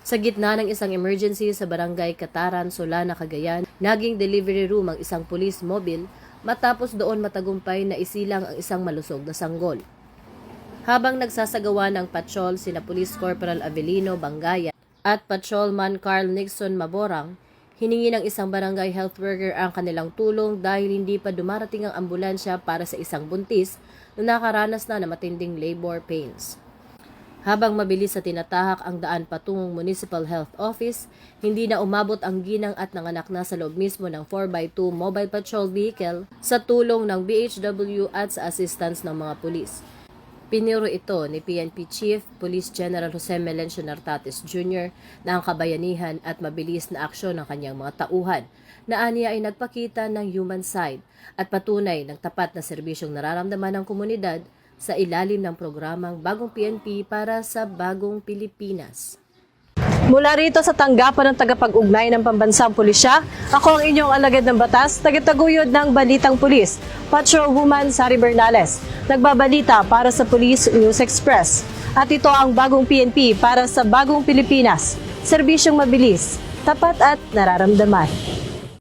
Sa gitna ng isang emergency sa barangay Kataran, Solana, Cagayan, naging delivery room ang isang police mobile matapos doon matagumpay na isilang ang isang malusog na sanggol. Habang nagsasagawa ng patrol sina Police Corporal Avelino Bangaya at Patrolman Carl Nixon Maborang, hiningi ng isang barangay health worker ang kanilang tulong dahil hindi pa dumarating ang ambulansya para sa isang buntis na nakaranas na ng matinding labor pains. Habang mabilis sa tinatahak ang daan patungong Municipal Health Office, hindi na umabot ang ginang at nanganak na sa loob mismo ng 4x2 mobile patrol vehicle sa tulong ng BHW at sa assistance ng mga pulis. Piniro ito ni PNP Chief Police General Jose Melencio Nartates Jr. na ang kabayanihan at mabilis na aksyon ng kanyang mga tauhan na aniya ay nagpakita ng human side at patunay ng tapat na serbisyong nararamdaman ng komunidad sa ilalim ng programang Bagong PNP para sa Bagong Pilipinas. Mula rito sa tanggapan ng tagapag-ugnay ng Pambansang Pulisya, ako ang inyong alagad ng batas, tagataguyod ng Balitang Pulis, Patrolwoman Sari Bernales. Nagbabalita para sa Police News Express. At ito ang Bagong PNP para sa Bagong Pilipinas. Serbisyong mabilis, tapat at nararamdaman.